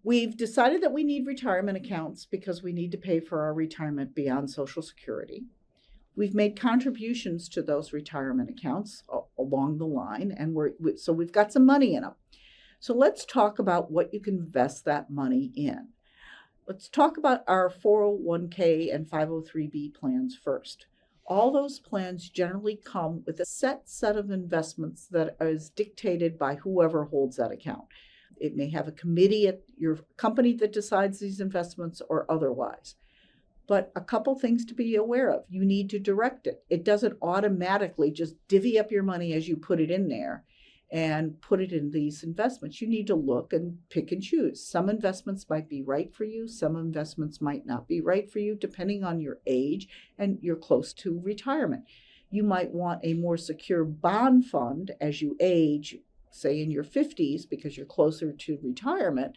We've decided that we need retirement accounts because we need to pay for our retirement beyond Social Security. We've made contributions to those retirement accounts along the line, and so we've got some money in them. So let's talk about what you can invest that money in. Let's talk about our 401k and 503b plans first. All those plans generally come with a set of investments that is dictated by whoever holds that account. It may have a committee at your company that decides these investments or otherwise. But a couple things to be aware of. You need to direct it. It doesn't automatically just divvy up your money as you put it in there and put it in these investments. You need to look and pick and choose. Some investments might be right for you. Some investments might not be right for you, depending on your age and you're close to retirement. You might want a more secure bond fund as you age, say in your 50s, because you're closer to retirement,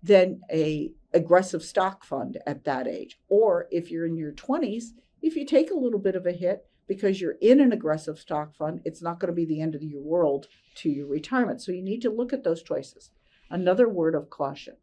than a aggressive stock fund at that age. Or if you're in your 20s, if you take a little bit of a hit because you're in an aggressive stock fund, it's not going to be the end of your world to your retirement. So you need to look at those choices. Another word of caution.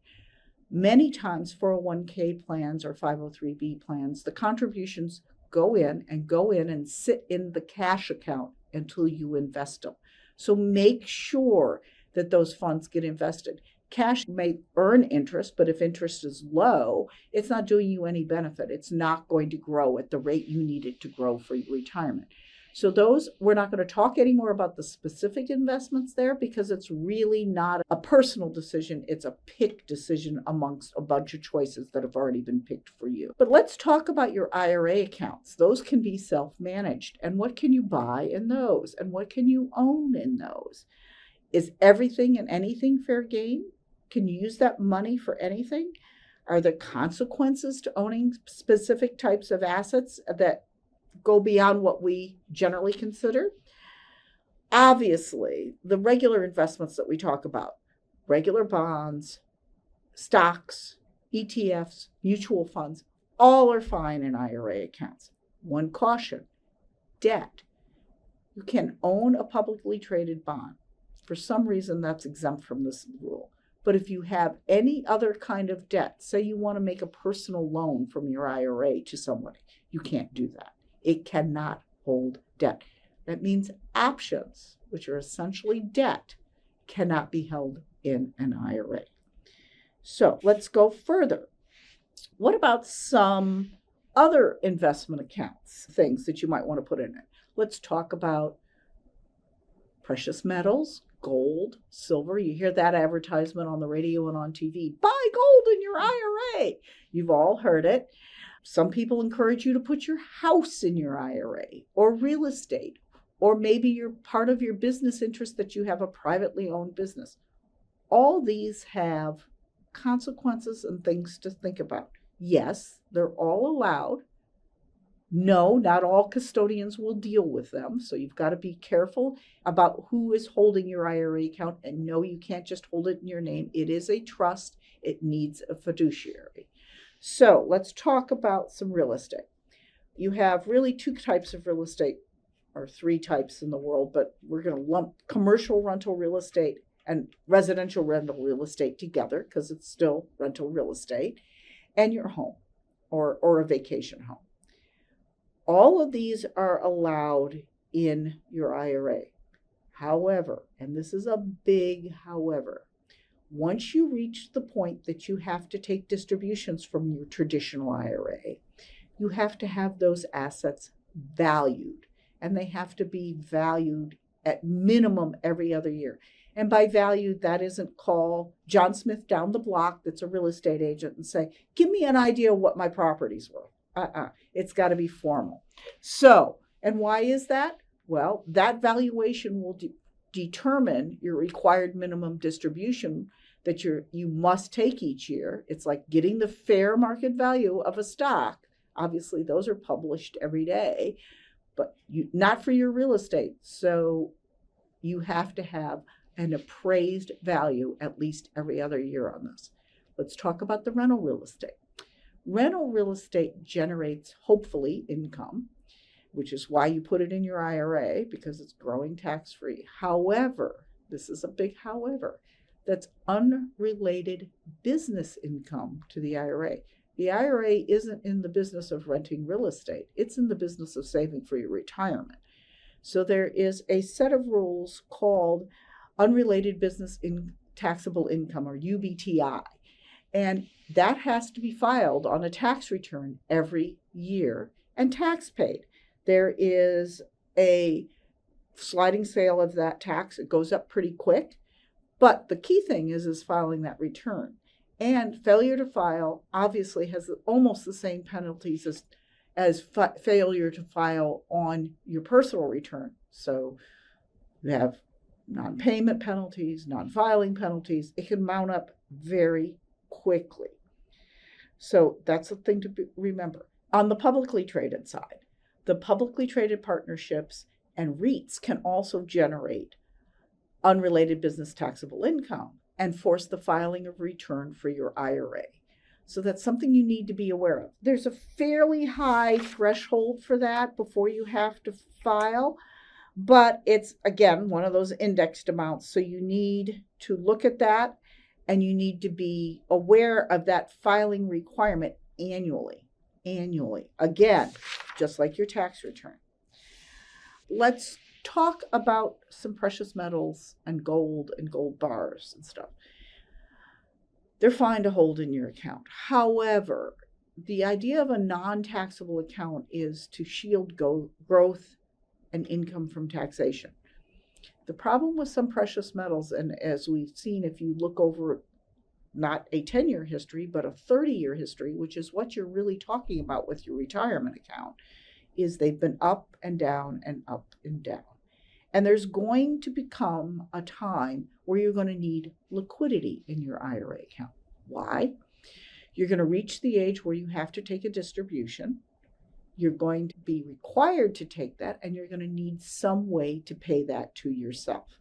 Many times 401k plans or 503b plans, the contributions go in and sit in the cash account until you invest them. So make sure that those funds get invested. Cash may earn interest, but if interest is low, it's not doing you any benefit. It's not going to grow at the rate you need it to grow for your retirement. So we're not going to talk anymore about the specific investments there because it's really not a personal decision. It's a pick decision amongst a bunch of choices that have already been picked for you. But let's talk about your IRA accounts. Those can be self-managed. And what can you buy in those? And what can you own in those? Is everything and anything fair game? Can you use that money for anything? Are there consequences to owning specific types of assets that go beyond what we generally consider? Obviously, the regular investments that we talk about, regular bonds, stocks, ETFs, mutual funds, all are fine in IRA accounts. One caution, debt. You can own a publicly traded bond. For some reason, that's exempt from this rule. But if you have any other kind of debt, say you want to make a personal loan from your IRA to somebody, you can't do that. It cannot hold debt. That means options, which are essentially debt, cannot be held in an IRA. So let's go further. What about some other investment accounts, things that you might want to put in it? Let's talk about precious metals, gold, silver. You hear that advertisement on the radio and on TV. Buy gold in your IRA. You've all heard it. Some people encourage you to put your house in your IRA or real estate, or maybe you're part of your business interest that you have a privately owned business. All these have consequences and things to think about. Yes, they're all allowed. No, not all custodians will deal with them. So you've got to be careful about who is holding your IRA account. And no, you can't just hold it in your name. It is a trust. It needs a fiduciary. So let's talk about some real estate. You have really two types of real estate, or three types in the world, but we're going to lump commercial rental real estate and residential rental real estate together because it's still rental real estate, and your home or a vacation home. All of these are allowed in your IRA. However, and this is a big however, once you reach the point that you have to take distributions from your traditional IRA, you have to have those assets valued, and they have to be valued at minimum every other year. And by valued, that isn't call John Smith down the block that's a real estate agent and say, give me an idea of what my property's worth. It's got to be formal. So, and why is that? Well, that valuation will determine your required minimum distribution that you must take each year. It's like getting the fair market value of a stock. Obviously, those are published every day, but not for your real estate. So you have to have an appraised value at least every other year on this. Let's talk about the rental real estate. Rental real estate generates, hopefully, income, which is why you put it in your IRA, because it's growing tax-free. However, this is a big however, that's unrelated business income to the IRA. The IRA isn't in the business of renting real estate. It's in the business of saving for your retirement. So there is a set of rules called unrelated business in taxable income, or UBTI. And that has to be filed on a tax return every year and tax paid. There is a sliding scale of that tax. It goes up pretty quick. But the key thing is filing that return. And failure to file obviously has almost the same penalties as failure to file on your personal return. So you have non-payment penalties, non-filing penalties. It can mount up very quickly. So that's a thing to remember. On the publicly traded side, the publicly traded partnerships and REITs can also generate unrelated business taxable income and force the filing of return for your IRA. So that's something you need to be aware of. There's a fairly high threshold for that before you have to file, but it's, again, one of those indexed amounts. So you need to look at that, and you need to be aware of that filing requirement annually. Again, just like your tax return. Let's talk about some precious metals and gold bars and stuff. They're fine to hold in your account. However, the idea of a non-taxable account is to shield growth and income from taxation. The problem with some precious metals, and as we've seen, if you look over not a 10-year history, but a 30-year history, which is what you're really talking about with your retirement account, is they've been up and down and up and down. And there's going to become a time where you're going to need liquidity in your IRA account. Why? You're going to reach the age where you have to take a distribution. You're going to be required to take that, and you're going to need some way to pay that to yourself,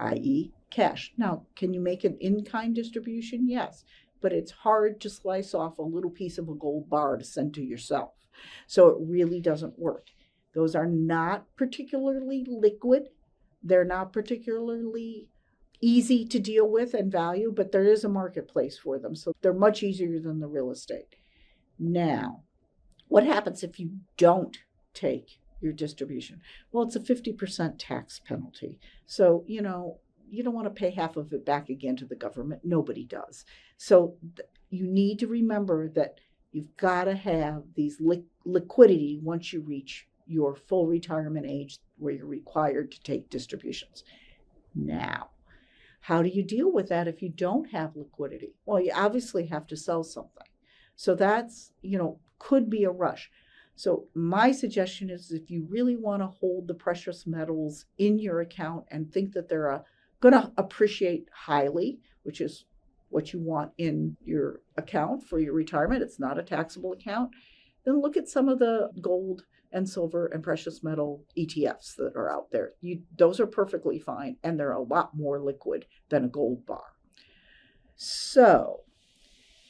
i.e. cash. Now, can you make an in-kind distribution? Yes, but it's hard to slice off a little piece of a gold bar to send to yourself. So it really doesn't work. Those are not particularly liquid. They're not particularly easy to deal with and value, but there is a marketplace for them. So they're much easier than the real estate. Now, what happens if you don't take your distribution? Well, it's a 50% tax penalty. So, you don't want to pay half of it back again to the government. Nobody does. So you need to remember that you've got to have these liquidity once you reach your full retirement age where you're required to take distributions. Now, how do you deal with that if you don't have liquidity? Well, you obviously have to sell something. So that's, could be a rush. So my suggestion is, if you really want to hold the precious metals in your account and think that they're going to appreciate highly, which is what you want in your account for your retirement, it's not a taxable account, then look at some of the gold and silver and precious metal ETFs that are out there. Those are perfectly fine, and they're a lot more liquid than a gold bar. So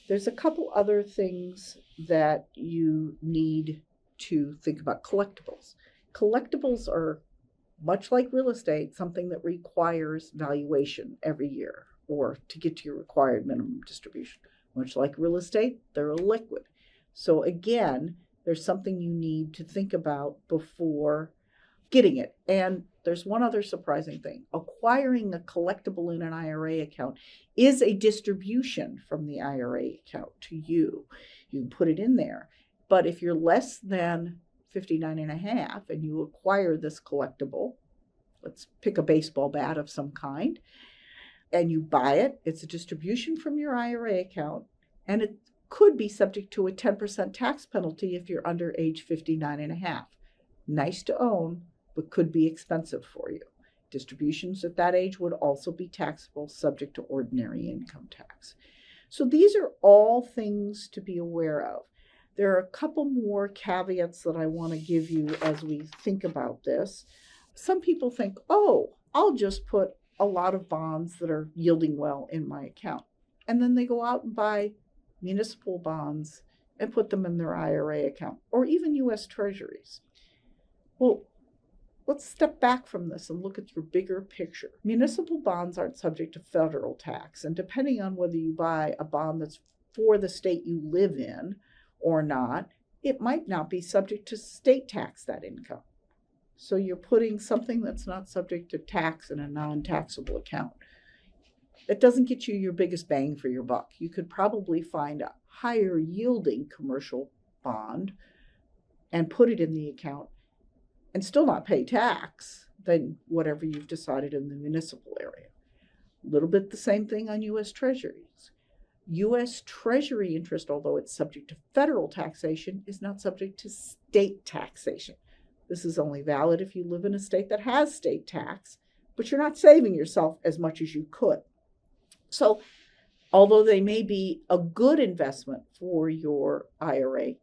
there's a couple other things that you need to think about. Collectibles. Collectibles are, much like real estate, something that requires valuation every year or to get to your required minimum distribution. Much like real estate, they're liquid. So again, there's something you need to think about before getting it. And there's one other surprising thing. Acquiring a collectible in an IRA account is a distribution from the IRA account to you. You can put it in there. But if you're less than 59 and a half and you acquire this collectible, let's pick a baseball bat of some kind, and you buy it, it's a distribution from your IRA account, and it could be subject to a 10% tax penalty if you're under age 59 and a half. Nice to own, but could be expensive for you. Distributions at that age would also be taxable, subject to ordinary income tax. So these are all things to be aware of. There are a couple more caveats that I want to give you as we think about this. Some people think, I'll just put a lot of bonds that are yielding well in my account. And then they go out and buy municipal bonds and put them in their IRA account, or even U.S. Treasuries. Well, Let's step back from this and look at your bigger picture. Municipal bonds aren't subject to federal tax, and depending on whether you buy a bond that's for the state you live in or not, it might not be subject to state tax, that income. So you're putting something that's not subject to tax in a non-taxable account. It doesn't get you your biggest bang for your buck. You could probably find a higher yielding commercial bond and put it in the account and still not pay tax than whatever you've decided in the municipal area. A little bit the same thing on U.S. Treasuries. U.S. Treasury interest, although it's subject to federal taxation, is not subject to state taxation. This is only valid if you live in a state that has state tax, but you're not saving yourself as much as you could. So, although they may be a good investment for your IRA,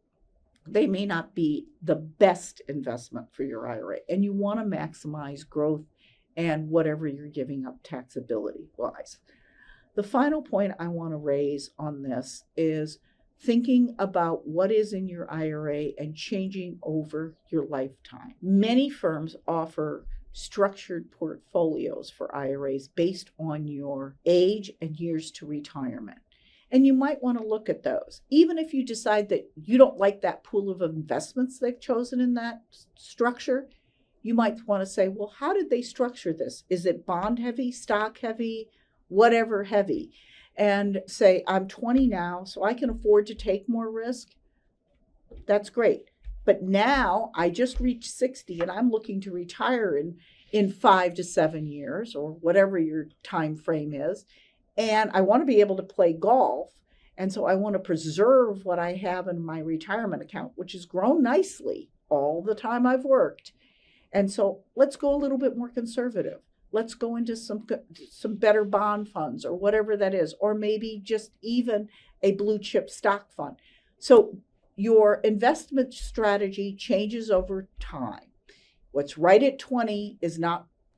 they may not be the best investment for your IRA. And you want to maximize growth and whatever you're giving up taxability-wise. The final point I want to raise on this is thinking about what is in your IRA and changing over your lifetime. Many firms offer structured portfolios for IRAs based on your age and years to retirement. And you might want to look at those. Even if you decide that you don't like that pool of investments they've chosen in that structure, you might want to say, well, how did they structure this? Is it bond heavy, stock heavy, whatever heavy? And say, I'm 20 now, so I can afford to take more risk. That's great. But now I just reached 60 and I'm looking to retire in 5 to 7 years or whatever your time frame is. And I want to be able to play golf. And so I want to preserve what I have in my retirement account, which has grown nicely all the time I've worked. And so let's go a little bit more conservative. Let's go into some better bond funds or whatever that is, or maybe just even a blue chip stock fund. So your investment strategy changes over time. What's right at 20 is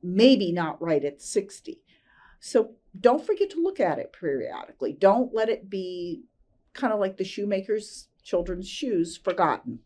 maybe not right at 60. So don't forget to look at it periodically. Don't let it be kind of like the shoemaker's children's shoes, forgotten.